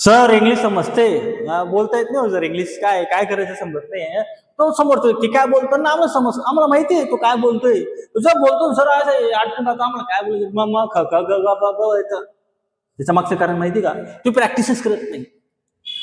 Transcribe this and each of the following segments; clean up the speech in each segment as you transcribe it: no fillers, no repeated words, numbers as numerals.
Sir English समजते बोलता येत नाही हो सर इंग्लिश काय काय करायचं समजत नाही तो समोरतो की काय बोलतो ना आम्हाला समज आम्हाला माहिती आहे तो काय बोलतोय तुझं बोलतो सर आज आठवून जातो आम्हाला काय बोलतो मग ख ख ग ग ब ब येतं त्याच्या मागचं कारण माहिती का तू प्रॅक्टिसच करत नाही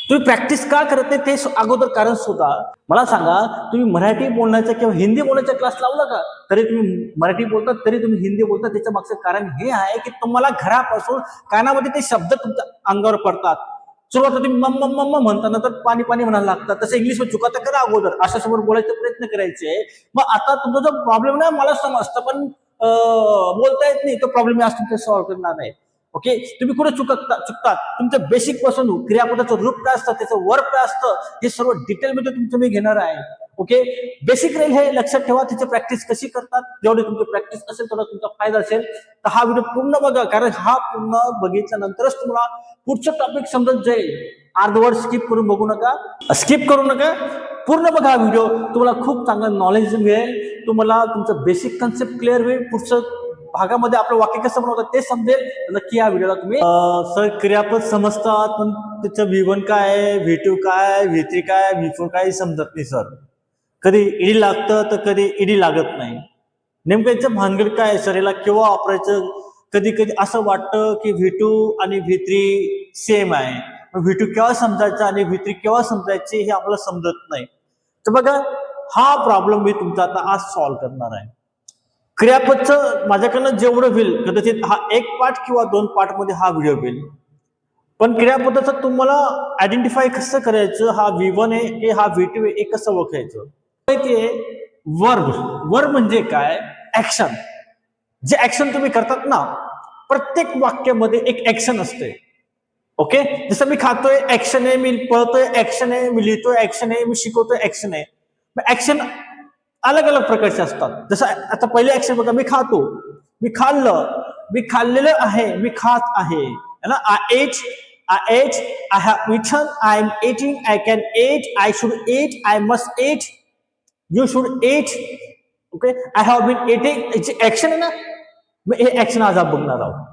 तुम्ही प्रॅक्टिस का करत नाही ते अगोदर कारण सुद्धा मला सांगा तुम्ही मराठी बोलण्याचा किंवा हिंदी बोलण्याचा क्लास लावला का तरी तुम्ही मराठी बोलतात तरी तुम्ही हिंदी बोलता त्याच्या मागचं कारण हे आहे की तुम्हाला घरापासून कानामध्ये ते शब्द तुमच्या अंगावर पडतात सुरुवात तुम्ही मम मम मम म्हणताना तर पाणी पाणी म्हणायला लागतात तसं इंग्लिश मध्ये चुका तर करा अगोदर अशा समोर बोलायचा प्रयत्न करायचे मग आता तुमचा जो प्रॉब्लेम नाही मला समजतं पण बोलता येत नाही तो प्रॉब्लेम आज तुमच्या सॉल्व्ह करणार नाही ओके तुम्ही कुठे चुकतात तुमचं बेसिक पासून क्रियापदाचं रूप काय असतं त्याचं वर्क काय असतं हे सर्व डिटेलमध्ये तुमचं मी घेणार आहे ओके बेसिक राहील हे लक्षात ठेवा त्याची प्रॅक्टिस कशी करतात जेवढी तुमची प्रॅक्टिस असेल तेवढा तुमचा फायदा असेल तर हा व्हिडिओ पूर्ण बघा कारण हा पूर्ण बघितल्यानंतरच तुम्हाला पुढचं टॉपिक समजत जाईल अर्धवट स्किप करून बघू नका स्किप करू नका पूर्ण बघा व्हिडिओ तुम्हाला खूप चांगलं नॉलेज मिळेल तुम्हाला तुमचं बेसिक कन्सेप्ट क्लिअर होईल पुढचं भागामध्ये आपलं वाक्य कसं बनवतात ते समजेल नक्की या व्हिडिओला तुम्ही सर क्रियापद समजतात पण त्याचं V1 काय V2 काय V3 काय V4 काय समजत नाही सर कधी ईडी लागतं तर कधी ईडी लागत नाही नेमकं याचं भानगड काय सर याला केव्हा वापरायचं कधी कधी असं वाटतं की V2 आणि V3 सेम आहे V2 केव्हा समजायचं आणि V3 केव्हा समजायचे हे आपल्याला समजत नाही तर बघा हा प्रॉब्लेम मी तुमचा आता आज सॉल्व्ह करणार आहे क्रियापदचं माझ्याकडनं जेवढं होईल कदाचित हा एक पार्ट किंवा 2 पार्ट मध्ये हा व्हिडिओ होईल पण क्रियापदाचं तुम्हाला आयडेंटिफाय कसं करायचं हा V1 आहे की हा V2 आहे हे कसं ओळखायचं माहितीये वर्ब म्हणजे काय ऍक्शन जे ऍक्शन तुम्ही करतात ना प्रत्येक वाक्यामध्ये एक ऍक्शन असते ओके जसं मी खातोय ऍक्शन आहे मी पळतोय ऍक्शन आहे मी लिहितोय ऍक्शन आहे मी शिकवतोय ऍक्शन आहे मग ऍक्शन अलग अलग प्रकारचे असतात जसं आता पहिले ऍक्शन बघा मी खातो मी खाल्लं मी खाल्लेलं आहे मी खात आहे ना I eat I have eaten I am eating I can eat I should eat I must eat you should eat okay I have been eating action आहे ना मग हे ऍक्शन आज आपण बघणार आहोत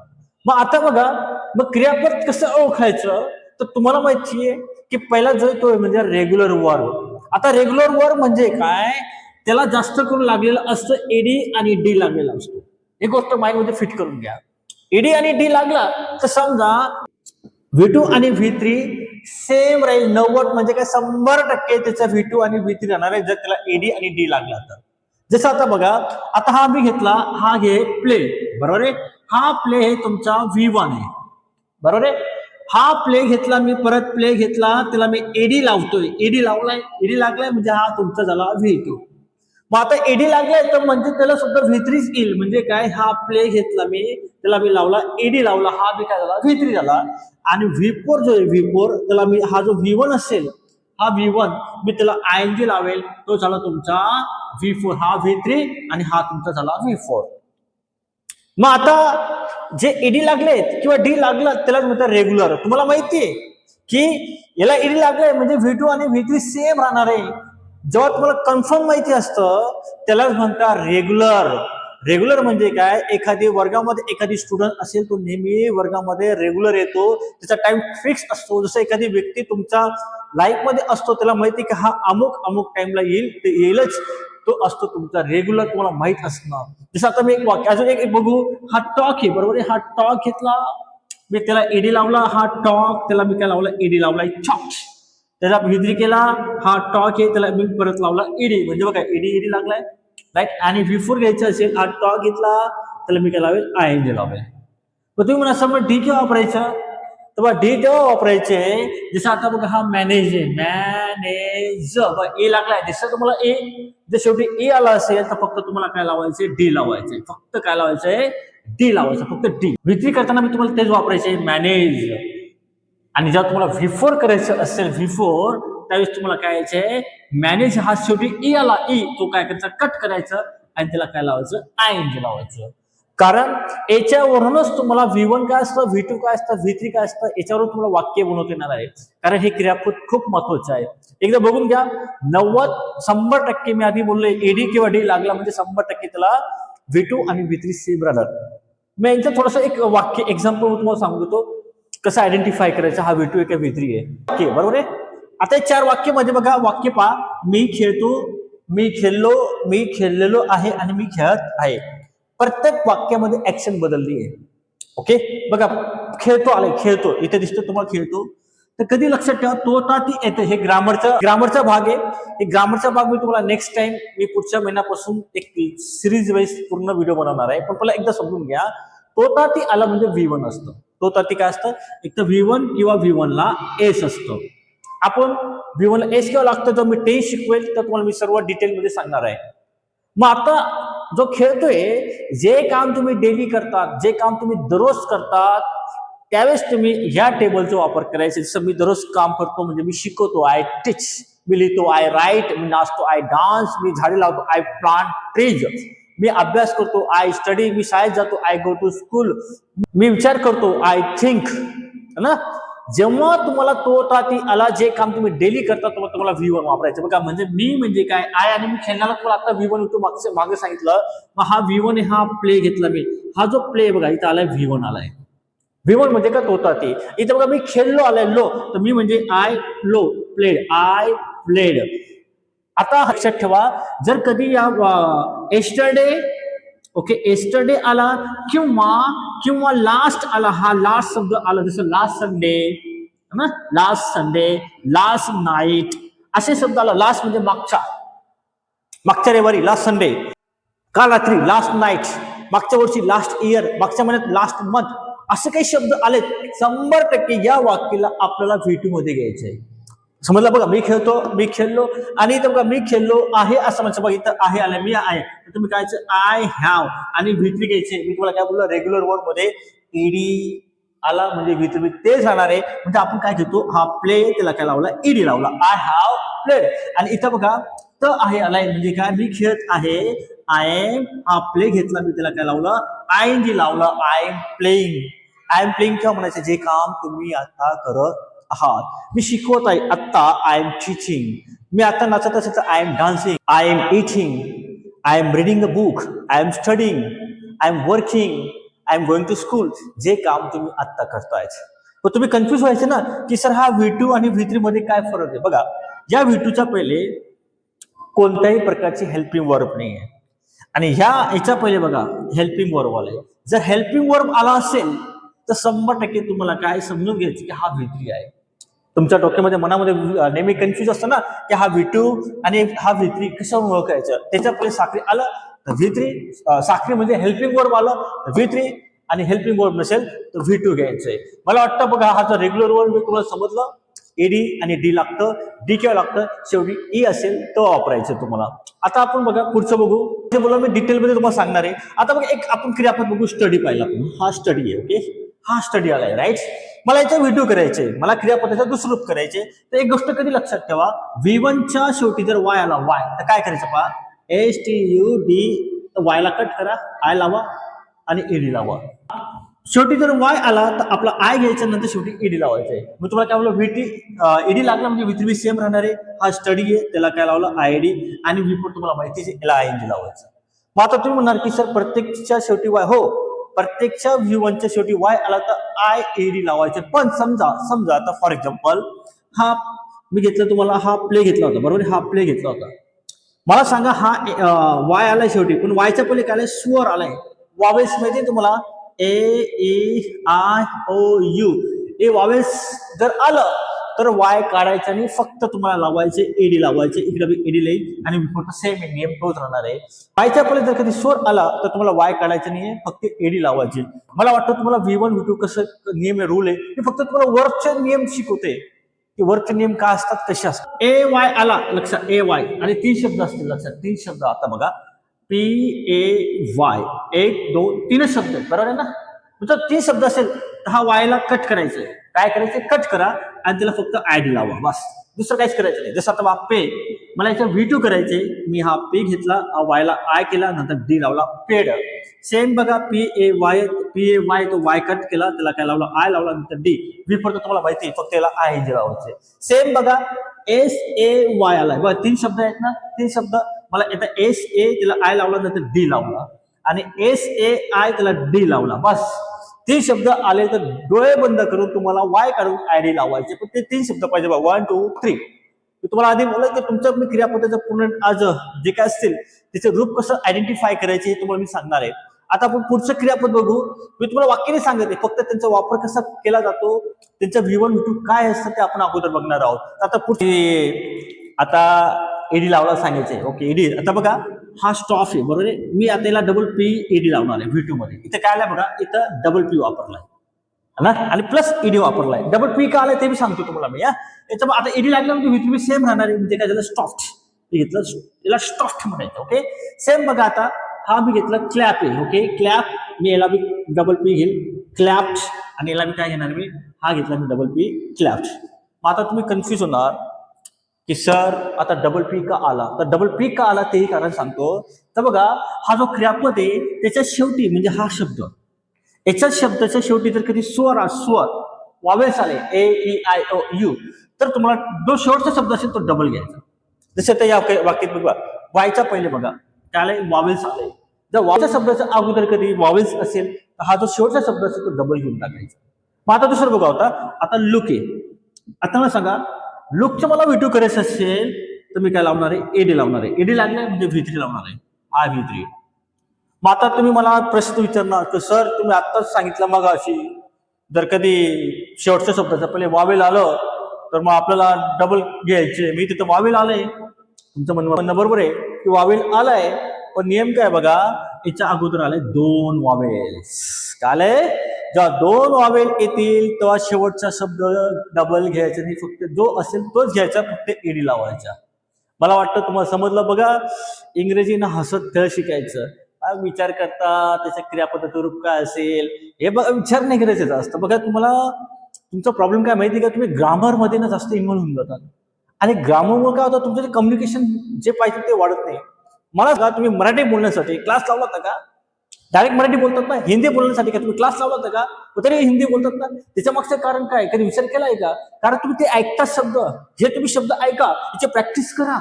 मग आता बघा मग क्रियापद कसं ओळखायचं तर तुम्हाला माहितीये की पहिला जो तो म्हणजे रेग्युलर वर्ब आता रेग्युलर वर्ब म्हणजे काय त्याला जास्त करून लागलेलं असतं एडी आणि डी लागलेला असतो एक गोष्ट माइंड मध्ये फिट करून घ्या एडी आणि डी लागला तर समजा V2 आणि V3 सेम राहील 90 म्हणजे काय 100% त्याचा V2 आणि V3 राहणार आहे जर त्याला एडी आणि डी लागला तर जसं आता बघा आता हा मी घेतला हा घे प्ले बरोबर आहे हा प्ले हे तुमचा V1 आहे बरोबर आहे हा प्ले घेतला मी परत प्ले घेतला त्याला मी एडी लावतोय एडी लावलाय एडी लागलाय म्हणजे हा तुमचा झाला V2 मग आता एडी लागलाय तर म्हणजे त्याला सुद्धा V3 येईल म्हणजे काय हा प्ले घेतला मी त्याला मी लावला एडी लावला हा बी काय झाला V3 झाला आणि V4 जो आहे V4 त्याला मी हा जो V1 असेल हा V1 मी त्याला ING लावेल तो झाला तुमचा V4 हा V3 आणि हा तुमचा झाला V4 मग आता जे एडी लागलेत किंवा डी लागला त्याला म्हणतात रेग्युलर तुम्हाला माहितीये की याला एडी लागलाय म्हणजे V2 आणि V3 सेम राहणार आहे जेव्हा तुम्हाला कन्फर्म माहिती असतं त्यालाच म्हणतात रेग्युलर रेग्युलर म्हणजे काय एखादी वर्गामध्ये एखादी स्टुडंट असेल तो नेहमी वर्गामध्ये रेग्युलर येतो त्याचा टाइम फिक्स असतो जसं एखादी व्यक्ती तुमच्या लाईफ मध्ये असतो त्याला माहिती की हा अमुक टाइमला येईल ते येईलच तो असतो तुमचा रेग्युलर तुम्हाला माहित असणार जसं आता मी एक वाक्य अजून एक बघू हा टॉक आहे बरोबर आहे हा टॉक घेतला मी त्याला एडी लावला हा टॉक त्याला मी काय लावला एडी लावला चॉक्स त्याला V3 केला हा टॉक आहे त्याला मी परत लावला ईडी म्हणजे बघा ईडी लागलाय राईट आणि V4 घ्यायचं असेल हा टॉक घेतला त्याला मी काय लावेल ING लावेल मग तुम्ही म्हणा असं मग डी केव्हा वापरायचं तर बघा डी तेव्हा वापरायचे जसं आता बघा हा मॅनेज आहे मॅनेज ए लागलाय जसं तुम्हाला ए जर शेवटी ए आला असेल तर फक्त तुम्हाला काय लावायचे डी लावायचे फक्त काय लावायचंय डी लावायचं फक्त डी V3 करताना मी तुम्हाला तेच वापरायचे मॅनेज आणि जेव्हा तुम्हाला V4 करायचं असेल V4 त्यावेळेस तुम्हाला काय यायचंय मॅनेज हा शेवटी ई आला ई तो काय करायचा कट करायचं आणि त्याला काय लावायचं ING लावायचं कारण याच्यावरूनच तुम्हाला V1 काय असतं V2 काय असतं V3 काय असतं याच्यावरून तुम्हाला वाक्य बनवता येणार आहे कारण हे क्रियापद खूप महत्वाचं आहे एकदा बघून घ्या 100% मी आधी बोललोय एडी किंवा डी लागला म्हणजे 100% त्याला V2 आणि V3 सेम राहणार मी यांचं थोडंसं एक वाक्य एक्झाम्पल तुम्हाला सांगू देतो कसं आयडेंटिफाय करायचं हा V2 आहे का V3 आहे? ओके, बरोबर आहे. आता 4 वाक्यामध्ये बघा, वाक्य पहा, मी खेळतो, मी खेळलो, मी खेळलेलो आहे आणि मी खेळत आहे. प्रत्येक वाक्यामध्ये ऍक्शन बदलली आहे. ओके, बघा, खेळतो आले, खेळतो इथे दिसतो तुम्हाला खेळतो. तर कधी लक्षात ठेवा, तो ता ती येते. हे ग्रामरचा भाग आहे. हे ग्रामरचा भाग मी तुम्हाला नेक्स्ट टाइम, मी पुढच्या महिन्यापासून एक सिरीज वाईज पूर्ण व्हिडिओ बनवणार आहे. पण पहिला एकदा समजून घ्या, तो ता ती आला म्हणजे V1 असतं. तो ता ती काय असतं? एक तर V1 किंवा V1 ला एस असतं. आपण V1 ला एस किंवा लागतं, जो मी टेन्स शिकवेल तर तुम्हाला मी सर्व डिटेलमध्ये सांगणार आहे. मग आता जो खेळतोय, जे काम तुम्ही डेली करतात, जे काम तुम्ही दररोज करतात, त्यावेळेस तुम्ही ह्या टेबलचा वापर करायचा. जसं मी दररोज काम करतो म्हणजे मी शिकवतो, आय टीच, मी लिहितो, आय राईट, मी नाचतो, आय डान्स, मी झाडे लावतो, आय प्लांट ट्रीज, मी अभ्यास करतो, आय स्टडी, मी शाळेत जातो, आय गो टू स्कूल, मी विचार करतो, आय थिंक, ना. जेव्हा तुम्हाला तो ता ती आला, जे काम तुम्ही डेली करता, तुम्हाला V1 वापरायचं. बघा, म्हणजे मी म्हणजे काय, आय, आणि मी खेळण्याला तुम्हाला आता V1 मागे सांगितलं. मग हा V1 आहे, हा प्ले घेतला मी, हा जो प्ले बघा इथं आलाय V1 आलाय. V1 म्हणजे का, तो ता ती. इथे बघा, मी खेळलो आलाय लो, तर मी म्हणजे I low, played, I played. आता लक्षात ठेवा, जर कधी या एस्टरडे, ओके, एस्टरडे आला किंवा लास्ट आला, हा लास्ट शब्द आला, जसं लास्ट संडे ना, लास्ट संडे, लास्ट नाईट, असे शब्द आला. लास्ट म्हणजे मागच्या रविवारी, लास्ट संडे, काल रात्री, लास्ट नाईट, मागच्या वर्षी, लास्ट इयर, मागच्या महिन्यात, लास्ट मंथ, असे काही शब्द आले, 100% या वाक्याला आपल्याला V2 मध्ये घ्यायचंय. समजलं? बघा, मी खेळतो, मी खेळलो, आणि इथं बघा, मी खेळलो आहे असं म्हणजे बघा, इथं आहे आलं, मी आहे, तर तुम्ही काय आय हॅव, आणि V3 घ्यायचे. मी तुम्हाला काय बोललो, रेग्युलर वर्ड मध्ये ईडी आला म्हणजे V3 तेच राहणार आहे. म्हणजे आपण काय घेतो, हा प्ले, त्याला काय लावला, ईडी लावला, आय हॅव प्लेड. आणि इथं बघा, तर आहे आलाय म्हणजे काय, मी खेळत आहे, आय एम, हा प्ले घेतला, मी त्याला काय लावलं, ING लावलं, I am playing. I am playing किंवा म्हणायचं, जे काम तुम्ही आता करत आहात. मी शिकवत आहे आता, आय एम टीचिंग. मी आता नाचत असेल तर I am dancing, I am eating, I am reading a book, I am studying, I am working, I am going to school. जे काम तुम्ही आता करतायत. पण तुम्ही कन्फ्युज व्हायचे ना, की सर हा V2 आणि V3 मध्ये काय फरक आहे? बघा, या V2च्या पहिले कोणत्याही प्रकारची हेल्पिंग वर्ब नाही आहे, आणि ह्याच्या पहिले बघा हेल्पिंग वर्ब आलाय. जर हेल्पिंग वर्ब आला असेल तर 100% तुम्हाला काय समजून घ्यायचं की हा V3 आहे. तुमच्या डोक्यामध्ये, मनामध्ये नेहमी कन्फ्युज असतं ना, की हा V2 आणि हा V3 कसं ओळखायचं. त्याच्या पहिले साखरी आलं तर V3, साखरी म्हणजे हेल्पिंग वर्ब आलं तर V3, आणि हेल्पिंग वर्ब नसेल तर V2 घ्यायचंय. मला वाटतं बघा, हा जो रेग्युलर वर्ब मी तुम्हाला समजलं, एडी आणि डी लागतं, डी केव्हा लागतं, शेवटी ई असेल तर वापरायचं तुम्हाला. आता आपण बघा पुढचं बघू, जे बोला मी डिटेलमध्ये तुम्हाला सांगणार आहे. आता बघा, एक आपण क्रियापद बघू, स्टडी पाहिला आपण, हा स्टडी आहे. ओके, हा स्टडी आलाय, राईट. मला याचा व्हिडिओ करायचे, मला क्रियापदाचं दुसरं रूप करायचे. तर एक गोष्ट कधी लक्षात ठेवा, V1च्या शेवटी जर वाय आला, वाय, तर काय करायचं पहा, STUD, वाय ला कट करा, आय लावा आणि ईडी लावा. शेवटी जर वाय आला तर आपला आय घ्यायच्या नंतर शेवटी ईडी लावायचं आहे. मी तुम्हाला काय बोललो, ईडी लागला म्हणजे V3 सेम राहणार आहे. हा स्टडी आहे, त्याला काय लावलं, IID, आणि V4 तुम्हाला माहिती आहे, याला ING लावायचं. मग आता तुम्ही म्हणणार की सर प्रत्येकच्या शेवटी वाय, हो, प्रत्येकच्या V1च्या शेवटी वाय आला तर IAD लावायचे. पण समजा आता फॉर एक्झाम्पल, हा मी घेतलं, तुम्हाला हा प्ले घेतला होता, बरोबर, हा प्ले घेतला होता. मला सांगा, हा वाय आलाय शेवटी, पण वायच्या पहिले काय आलाय, स्वर आलाय. वावेल्स माहिती आहे तुम्हाला, AEIOU. हे वावेल्स जर आलं तर वाय काढायचं आणि फक्त तुम्हाला लावायचे एडी लावायचे. इकडे एडी लाईल आणि सेम नियम तोच राहणार आहे. वायच्या पहिले जर कधी स्वर आला तर तुम्हाला वाय काढायचं नाहीये, फक्त एडी लावायची. मला वाटतं तुम्हाला V1 V2 कसं नियम रूल आहे, हे फक्त तुम्हाला वर्कचे नियम शिकवते की वर्कचे नियम काय असतात, कसे असतात. AY आला लक्षात, AY, आणि 3 शब्द असतील लक्षात, 3 शब्द. आता बघा, PAY, 1 2 3 शब्द, बरोबर आहे ना. म्हणजे 3 शब्द असेल तर हा वायला कट करायचंय. काय करायचं, कट करा आणि त्याला फक्त ID लावा, बस, दुसरं काहीच करायचं नाही. जसं आता पे, मला याच्या V2 करायचे, मी हा पे घेतला, वायला आय केला, नंतर डी लावला, पेड. सेम बघा, PAY तो वाय कट केला, त्याला काय लावला, आय लावला, नंतर डी. V4 तर तुम्हाला माहिती आहे, फक्त याला ING लावायचे. सेम बघा, SAY आलाय, बघा 3 शब्द आहेत ना, 3 शब्द. मला आता SA त्याला आय लावला, नंतर डी लावला, आणि SAI त्याला डी लावला, बस. तीन शब्द आले तर डोळे बंद करून तुम्हाला वाय काढून आयडी लावायचे, पण ते तीन शब्द पाहिजे बघा, 1 2 3. मी तुम्हाला आधी बोललो की तुमच्या क्रियापदाचं पूर्ण आज जे काय असतील त्याचे रूप कसं आयडेंटिफाय करायचे हे तुम्हाला मी सांगणार आहे. आता आपण पुढचं क्रियापद बघू. मी तुम्हाला वाक्याने सांगते, फक्त त्यांचा वापर कसा केला जातो, त्यांचं V1 V2 काय असतं ते आपण अगोदर बघणार आहोत. आता पुढे आता एडी लावला सांगायचंय. Okay, ed. आता बघा हा स्टॉफ आहे, बरोबर आहे. मी आता याला डबल पी एडी लावणार आहे V2 मध्ये. इथे काय आलंय बघा, इथं डबल पी वापरलाय ना, आणि प्लस ईडी वापरलाय. डबल पी का आलाय ते मी सांगतो तुम्हाला मी. याच्या आता ईडी लागला म्हणजे V3 सेम राहणार आहे. म्हणजे काय झालं, स्टॉफ्ट घेतलं, याला स्टॉफ्ट म्हणायचं. ओके, सेम बघा. आता हा मी घेतला क्लॅप आहे. Okay, clap. मी याला मी डबल पी घेईल क्लॅप्ड, आणि याला मी काय घेणार, मी हा घेतला मी डबल पी क्लॅप्ड. मग आता तुम्ही कन्फ्युज होणार की सर आता डबल पी का आला, तर डबल पी का आला तेही कारण सांगतो. तर बघा हा जो क्रियापद आहे त्याच्या शेवटी म्हणजे हा शब्द, याच्या शब्दाच्या शेवटी जर कधी स्वर वावेल्स आले A E I O U, तर तुम्हाला जो शेवटचा शब्द असेल तो डबल घ्यायचा. जसं आता या वाक्यात बघा, वायच्या पहिले बघा त्याला वावेल्स आले. जर वावेल्सच्या शब्दाच्या अगोदर कधी वावेल्स असेल तर हा जो शेवटचा शब्द असेल तो डबल घेऊन टाकायचा. मग आता दुसरं बघा होता, आता लुक आहे. आता मला सांगा, लुकचं मला V2 करायचं असेल तर मी काय लावणार आहे, एडी लावणार आहे. एडी लागले म्हणजे V3 लावणार आहे, हा V3. मग आता तुम्ही मला प्रश्न विचारणार की सर तुम्ही आत्ताच सांगितलं मग अशी जर कधी शेवटच्या शब्दाचं पहिले वावेल आलं तर मग आपल्याला डबल घ्यायचे. मी तिथं वावेल आलंय, तुमचं म्हणणं बरोबर आहे की वावेल आलाय, पण नियम काय बघा, याच्या अगोदर आले 2 वावेल्स. काय आलंय, जेव्हा 2 वावेल येतील तेव्हा शेवटचा शब्द डबल घ्यायचा नाही, फक्त जो असेल तोच घ्यायचा, फक्त एडी लावायचा. मला वाटतं तुम्हाला समजलं. बघा इंग्रजीनं हसत खेळ शिकायचं, विचार करता त्याच्या क्रियापदाचं रूप काय असेल हे बघा, विचार नाही करायचं असतं. बघा तुम्हाला तुमचा प्रॉब्लेम काय माहिती का, तुम्ही ग्रामरमध्ये ना जास्त इन्व्हॉल्व होऊन जातात, आणि ग्रामरमुळे काय होतं, तुमचं जे कम्युनिकेशन जे पाहिजे ते वाढत नाही. मला का तुम्ही मराठी बोलण्यासाठी क्लास लावला होता का, डायरेक्ट मराठी बोलतात ना, हिंदी बोलण्यासाठी का तुम्ही क्लास लावला होता का, तरी हिंदी बोलतात ना, त्याच्या मागचं कारण काय कधी विचार केलाय का? कारण तुम्ही ते ऐकता शब्द, जे तुम्ही शब्द ऐका त्याची प्रॅक्टिस करा,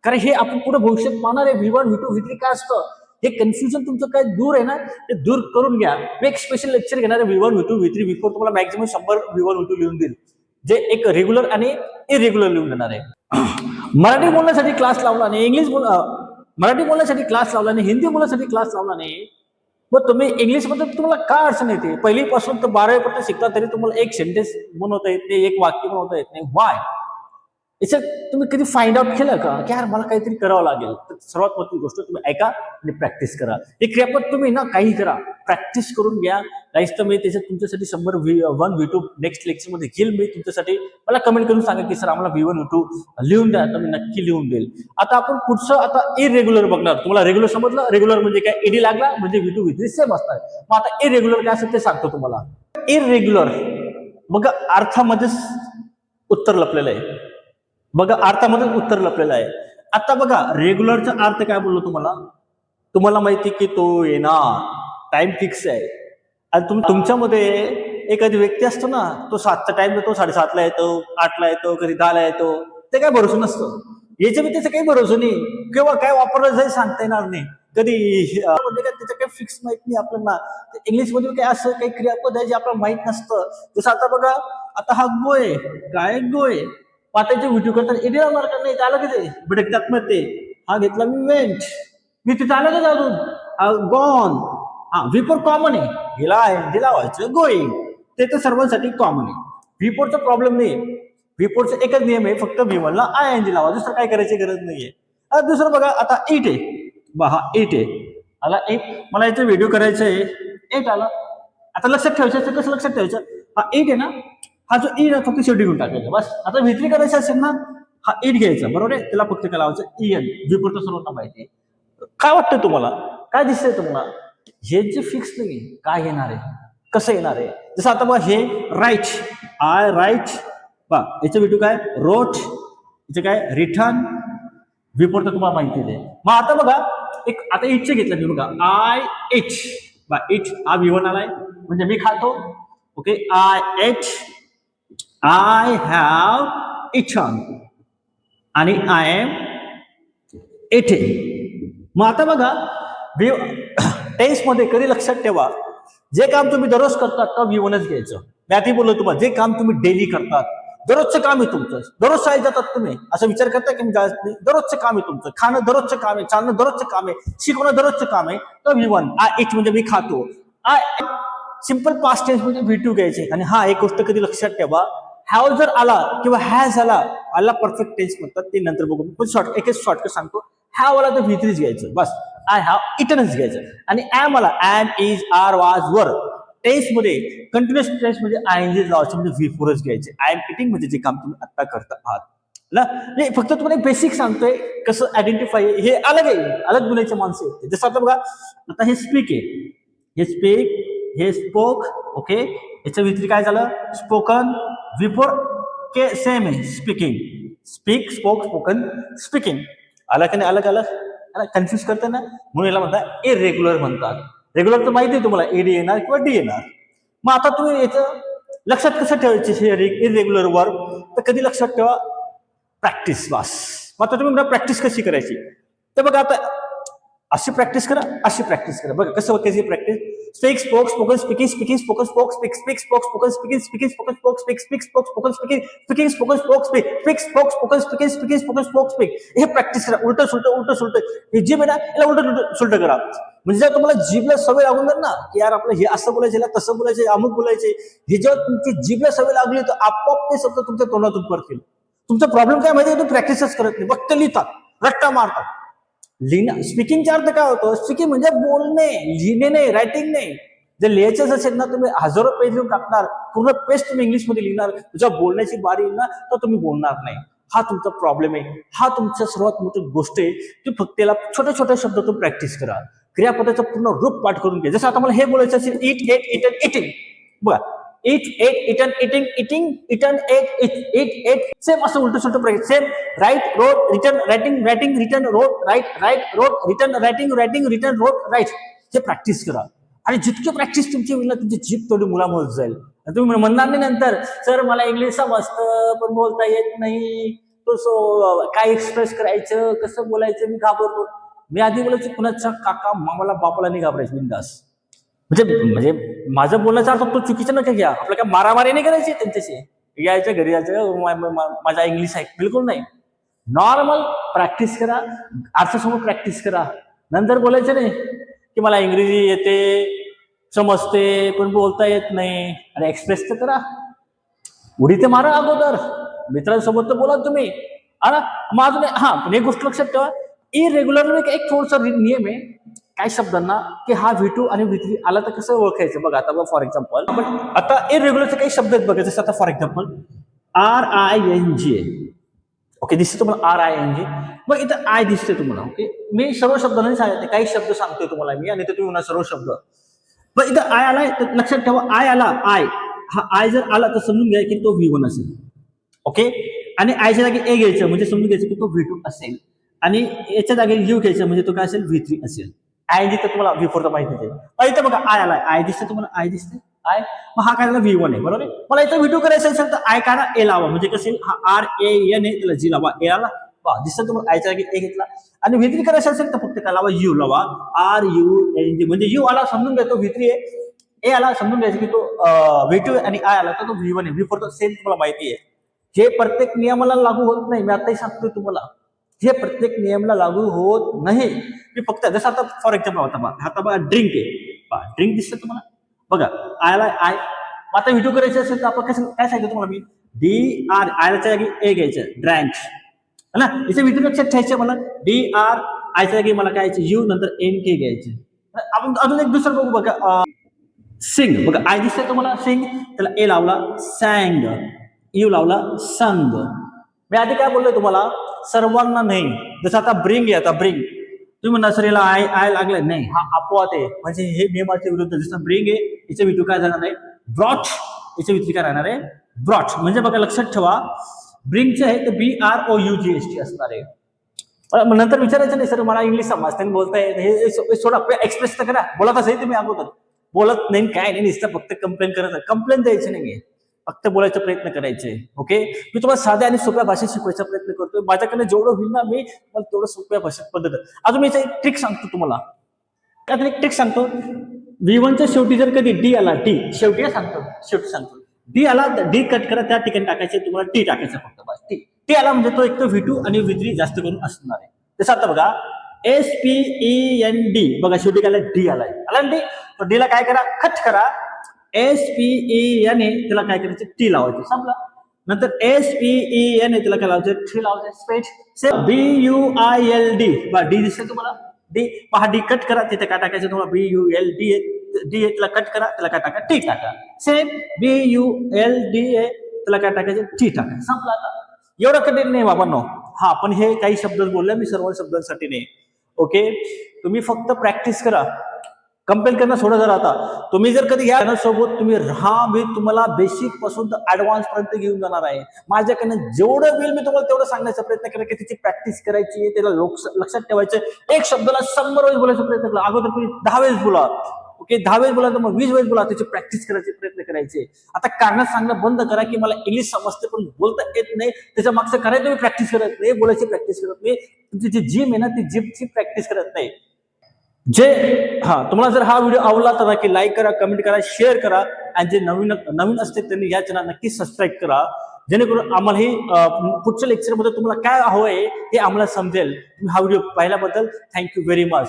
कारण हे आपण पुढे भविष्यात पाहणार आहे. V1 V2 V3 काय असतं हे कन्फ्युजन तुमचं काय दूर आहे ना, ते दूर करून घ्या. मी एक स्पेशल लेक्चर घेणार आहे V1 V2 V3 V4. तुम्हाला मॅक्झिमम 100 V1 V2 लिहून देईल, जे एक रेग्युलर आणि इरेग्युलर लिहून देणार आहे. मराठी बोलण्यासाठी क्लास लावला नाही, मराठी बोलण्यासाठी क्लास लावला नाही, हिंदी बोलण्यासाठी क्लास लावला नाही, मग तुम्ही इंग्लिशमध्ये तुम्हाला काय अडचण येते? पहिलीपासून तर 12वी पर्यंत शिकता तरी तुम्हाला एक सेंटेन्स बनवता येत नाही, एक वाक्य बनवता येत नाही. वाय? याच्यात तुम्ही कधी फाइंड आउट केलं का की यार मला काहीतरी करावं लागेल? तर सर्वात मोठी गोष्ट तुम्ही ऐका आणि प्रॅक्टिस करा. हे क्रियापद तुम्ही ना काही करा, प्रॅक्टिस करून घ्या. नाहीच तर मी त्याच्यात तुमच्यासाठी 100 V1 V2 नेक्स्ट लेक्चरमध्ये घेईल मी तुमच्यासाठी. मला कमेंट करून सांगा की सर आम्हाला V1 V2 लिहून द्या, तर मी नक्की लिहून देईल. आता आपण पुढचं आता इरेग्युलर बघणार. तुम्हाला रेग्युलर समजलं? रेग्युलर म्हणजे काय, एडी लागला म्हणजे V2 V3 सेम असतात. मग आता इरेग्युलर काय असेल ते सांगतो तुम्हाला. इरेग्युलर बघा अर्थामध्येच उत्तर लपलेलं आहे. बघा अर्थामध्ये उत्तर लपलेलं आहे. आता बघा रेग्युलरचा अर्थ काय बोललो तुम्हाला माहिती की तो येणार, टाइम फिक्स आहे. आणि तुमच्यामध्ये एखादी व्यक्ती असतो ना, तो 7चा टाइम देतो, 7:30ला येतो, 8ला येतो, कधी 10ला येतो, ते काय भरोसा नसतं. याच्या त्याचा काही भरोसा नाही, किंवा काय वापरलं जाईल सांगता येणार नाही. कधी म्हणजे काय त्याचं काही फिक्स माहित नाही आपल्याला. इंग्लिशमध्ये काय असं काही क्रियापद आहे जे आपल्याला माहित नसतं. जसं आता बघा, आता हा गोय काय गोय पात्याचे व्हिडिओ करतात, एडी लावणार का नाही, आलं की ते भटकतात मग ते. हा घेतला मी वेंट, मी तिथे आलं का अजून गॉन. हा V4 कॉमन आहे, हिला एनडी लावायचं गोईंग, ते तर सर्वांसाठी कॉमन आहे. V4चा प्रॉब्लेम नाही. V4चा एकच नियम आहे, फक्त V1 ला ING लावा, दुसरं काय करायची गरज नाहीये. दुसरं बघा, आता 8 आहे हा 8 आहे, आला 8. मला याचा व्हिडिओ करायचा आहे, 8 आला. आता लक्षात ठेवायचं, कसं लक्षात ठेवायचं, हा 8 आहे ना, हा जो ई फक्त शेवटी घेऊन टाकायचा बस. आता V3 करायचं असेल ना, हा 8 घ्यायचा, बरोबर आहे, त्याला फक्त काय लावायचं EN. V4 तर सर्वांना माहिती आहे. काय वाटतं तुम्हाला, काय दिसतंय तुम्हाला? हे जे फिक्स नाही काय येणार आहे, कसं येणार आहे. जसं आता बघा हे राईट, आय राईट, बा याचं व्हिडिओ काय रोट, याचं काय रिटर्न. V4 तर तुम्हाला माहिती आहे. मग आता बघा एक आता इटचे घेतलं मी, बघा आय एच, बा इट हा V1 आलाय म्हणजे मी खातो. Okay, I H, I have eaten, आणि आय एम एटिंग. मग आता बघा टेन्स मध्ये कधी लक्षात ठेवा, जे काम तुम्ही दररोज करतात तर V1च घ्यायचं. मी आधी बोललो तुम्हाला, जे काम तुम्ही डेली करतात, दररोजचं काम आहे तुमचं, दररोज शाळेत जातात तुम्ही, असं विचार करता की मी दररोजचं काम आहे तुमचं, खाणं दररोजचं काम आहे, चालणं दररोजचं काम आहे, शिकवणं दररोजचं काम आहे, तर V1. इट म्हणजे मी खातो. सिंपल पास्ट टेन्स म्हणजे V2 घ्यायचे. आणि हा एक गोष्ट कधी लक्षात ठेवा, हॅव जर आला किंवा हॅज आला परफेक्ट टेन्स म्हणतात, ते नंतर बघू. पण एकच शॉर्टकट सांगतो, हॅव आला तर V3 घ्यायचं बस. आय हॅव इटनच घ्यायचं. आणि ऍम आला, ऍम, इज, आर, वाज, वर, टेन्स मध्ये कंटिन्युअस टेन्स म्हणजे आयएनजी लावायचं, म्हणजे V4च घ्यायचे. आय एम इटिंग म्हणजे जे काम तुम्ही आता करता आहात ना, हे फक्त तुम्हाला बेसिक सांगतोय कसं आयडेंटिफाय. हे अलग आहे, अलग बोलायचे माणसं आहेत. जसं आता बघा, आता हे स्पीक आहे, हे स्पीक, हे स्पोक. ओके, याच्या V3 काय झालं, स्पोकन. V4 के सेम आहे, speaking. Speak, spoke, spoken, speaking. अलग आणि अलग अलग कन्फ्युज करते ना, म्हणून याला म्हणतात इरेग्युलर म्हणतात. रेग्युलर तर माहिती आहे तुम्हाला, एडी येणार किंवा डी येणार. मग आता तुम्ही याचं लक्षात कसं ठेवायचे, हे इरेग्युलर वर्ब, तर कधी लक्षात ठेवा, प्रॅक्टिस बस. मग आता तुम्ही प्रॅक्टिस कशी करायची, तर बघा आता अशी प्रॅक्टिस करा, अशी प्रॅक्टिस करा. बघा कसं होते practice. Speak, spoke, spoken, speaking, speaking, spoken, spoke, speak, speak, spoke, spoken, speaking, speaking, spoken, spoke, speak, speak, spoke, spoken, speaking, speaking, spoken, spoke, speak, spoke, spoken, speaking, speaking, spoken, spoke, speak. हे practice करा. उलट सुलट, उलट सुलट. हे जीभ आहे ना, याला उलट सुलट करा. म्हणजे जर तुम्हाला जीभला सवय लागून जाईल ना, की यार आपलं हे असं बोलायचं, तसं बोलायचे, अमुक बोलायचे, हे जेव्हा तुमची जीभला सवय लागली तर आपोआप ते शब्द तुमच्या तोंडातून पडतील. तुमचा प्रॉब्लेम काय माहिती, तुम्ही प्रॅक्टिसच करत नाही, फक्त लिहितात, रट्टा मारतात. लिहिणं, स्पीकिंगचा अर्थ काय होतो, स्पीकिंग म्हणजे बोलणे, लिहिणे नाही, रायटिंग नाही. जर लिहायचंच असेल ना, तुम्ही हजारो पेज लिहून टाकणार, पूर्ण पेज तुम्ही इंग्लिशमध्ये लिहिणार, तुझ्या बोलण्याची बारी येईल ना, तर तुम्ही बोलणार नाही. हा तुमचा प्रॉब्लेम आहे. हा तुमचा सर्वात मोठी गोष्ट आहे की फक्त त्याला छोट्या छोट्या शब्दातून प्रॅक्टिस करा. क्रियापदाचं पूर्ण रूप पाठ करून घ्या. जसं आता मला हे बोलायचं असेल, इट, एट, इटन, इटिंग. बघा, eat, ate, eaten, eating, eating, eaten, ate, eat, ate. Same असं उलट सुलट practice. Same write, wrote, written, writing, writing, written, wrote, write, write, wrote, written, writing, writing, written, wrote, write. हे practice करा. आणि जितकी practice तुमची होईल ना, तुमची जीभ थोडी मुलामुळे जाईल. तुम्ही म्हणणार नाही नंतर, सर मला इंग्लिश समजतं पण बोलता येत नाही, तो काय एक्सप्रेस करायचं, कसं बोलायचं, मी घाबरतो. मी आधी बोलायचं, कुणाच्या काका मामाला बापाला नाही घाबरायचं, बिनधास्त. म्हणजे माझं बोलण्याचा अर्थ तो चुकीचं नका घ्या. आपलं काय मारामारी नाही करायची त्यांच्याशी, यायचं घरी यायचं, माझा इंग्लिश आहे, बिलकुल नाही. नॉर्मल प्रॅक्टिस करा, अर्थसमोर प्रॅक्टिस करा. नंतर बोलायचं नाही की मला इंग्रजी येते, समजते पण बोलता येत नाही. अरे एक्सप्रेस तर करा, उडी ते मारा अगोदर, मित्रांसोबत तर बोला तुम्ही. मग अजून हा पण एक गोष्ट लक्षात ठेवा, इरेग्युलर एक थोडासा नियम आहे काही शब्दांना, की हा V2 आणि V3 आला तर कसं ओळखायचं. बघा आता बघा, फॉर एक्झाम्पल आपण आता इरेग्युलरचे काही शब्द आहेत बघा. जसं आता फॉर एक्झाम्पल RING आहे. ओके, दिसते तुम्हाला RING. मग इथं आय दिसते तुम्हाला. ओके, मी सर्व शब्दांना नाही सांगते, काही शब्द सांगतोय तुम्हाला मी, आणि ते तुम्ही म्हणा सर्व शब्द. मग इथं आय आलाय तर लक्षात ठेवा, आय आला, आय, हा आय जर आला तर समजून घ्या की तो V1 असेल. ओके, आणि आयच्या जागी ए घ्यायचं म्हणजे समजून घ्यायचं की तो V2 असेल. आणि याच्या जागी यू घ्यायचं म्हणजे तो काय असेल, V3 असेल. आय तर तुम्हाला V4 माहिती आहे. इथं बघा आय आलाय, आय दिसते तुम्हाला, आय दिसते आय. मग हा काय झाला, V1 आहे, बरोबर आहे. मला इथं V2 करायचं असेल तर आय काढा, ए लावा, म्हणजे कसे हा RAN आहे, त्याला जी लावा, ए आला, दिसतं तुम्हाला. आयच्या जागी ए घेतला. आणि V3 करायचं असेल तर फक्त काय लावा, यू लावा, RUNG, म्हणजे यू आला समजून घ्या तो V3 आहे, ए आला समजून घ्यायचं की तो V2 आणि आय आला तर तो V1 आहे. V4 तर सेम तुम्हाला माहिती आहे. हे प्रत्येक नियमाला लागू होत नाही, मी आताही सांगतोय तुम्हाला, हे प्रत्येक नियमला लागू होत नाही. मी फक्त जसं आता फॉर एक्झाम्पल आता बघा ड्रिंक आहे, ड्रिंक दिसतं तुम्हाला, बघा आयला आय. आता V2 करायचं असेल तर आपण कसं काय सांगितलं तुम्हाला मी, DR, आयच्या जागी ए घ्यायचं, ड्रँक है ना. इथे V2 लक्षात ठेवायचं मला, DR, आयच्या जागी मला काय यू, नंतर NK घ्यायचे. आपण अजून एक दुसरं बघू बघा, सिंग. बघा आय दिसतंय तुम्हाला, सिंग, त्याला ए लावला, सॅंग, यू लावला, संग. मी आधी काय बोललोय तुम्हाला, सर्वांना नाही. जसं आता ब्रिंग आहे, आता ब्रिंग तुम्ही म्हणा सर याला आय आय लागलाय, नाही, हा अपवाद आहे, म्हणजे हे नियमाच्या विरुद्ध. जसं ब्रिंग आहे, याचं V2 काय जाणार आहे, ब्रॉट, याचं V3 काय राहणार आहे, ब्रॉट. म्हणजे बघा लक्षात ठेवा, ब्रिंगचे आहे तर BROUGHT असणार आहे. नंतर विचारायचं नाही सर मला इंग्लिश समजते बोलता येत, हे सोडा, एक्सप्रेस तर करा. बोलत असेल तुम्ही अगोदर, बोलत नाही काय नाही, नुसतं फक्त कंप्लेन करत, कंप्लेन द्यायची नाहीये, फक्त बोलायचा प्रयत्न करायचे. ओके, मी तुम्हाला साध्या आणि सोप्या भाषेत शिकवायचा प्रयत्न करतोय. माझ्याकडे जेवढं होईल ना, मी मला तेवढं सोप्या भाषेत पद्धत. अजून मी एक ट्रिक सांगतो तुम्हाला, एक ट्रिक सांगतो. V1च्या शेवटी जर कधी डी आला, डी शेवटी सांगतो, शेवटी सांगतो, डी आला, डी कट करा, त्या ठिकाणी टाकायचे, तुम्हाला टी टाकायचं फक्त बस. टी आला म्हणजे तो एक तर V2 आणि V3 जास्त करून असणार आहे. तसं आता बघा SPEND बघा शेवटी काय डी आलाय, आला डी, तर डीला काय करा, कट करा. SPEN त्याला काय करायचं, टी लावायचं, संपला. नंतर SPEN त्याला काय लावायचं, टी लावायचं. स्पेस BUILD बघा डी दिसेल तुम्हाला, डी पहा, डी कट करा, तिथे काय टाकायचं तुम्हाला, BULD डी त्याला कट करा, त्याला काय टाका, टी टाका. सेम BULD त्याला काय टाकायचं, टी टाका, संपला. आता एवढं कठीण नाही बाबांनो. हा पण हे काही शब्द बोलले मी, सर्व शब्दांसाठी नाही. ओके, तुम्ही फक्त प्रॅक्टिस करा, कंपेल करणं सोडा. जर आता तुम्ही जर कधी या सोबत तुम्ही राहा, मी तुम्हाला बेसिक पासून तर ऍडव्हान्स पर्यंत घेऊन जाणार आहे. माझ्याकडनं जेवढं होईल मी तुम्हाला तेवढं सांगण्याचा प्रयत्न करा की त्याची प्रॅक्टिस करायची, त्याला लक्षात ठेवायचं. एक शब्दाला 100 वेळेस बोलायचा प्रयत्न करा. अगोदर तुम्ही 10 वेळेस बोला, ओके, 10 वेळेस बोला, तर मग 20 वेळेस बोला, त्याची प्रॅक्टिस करायचे प्रयत्न करायचे. आता कारण सांगणं बंद करा की मला इंग्लिश समजते पण बोलता येत नाही, त्याच्या मागचं करायचं तुम्ही प्रॅक्टिस करत नाही, बोलायची प्रॅक्टिस करत नाही, तुमची जी जिम आहे ना ती जिमची प्रॅक्टिस करत नाही. तुम्हाला जर हा व्हिडिओ आवडला तर नक्की लाईक करा, कमेंट करा, शेअर करा, आणि जे नवीन असते त्यांनी या चॅनल नक्की सबस्क्राईब करा, जेणेकरून आम्हाला ही पुढच्या लेक्चरमध्ये तुम्हाला काय हवंय हे आम्हाला समजेल. तुम्ही हा व्हिडिओ पाहिल्याबद्दल थँक्यू व्हेरी मच.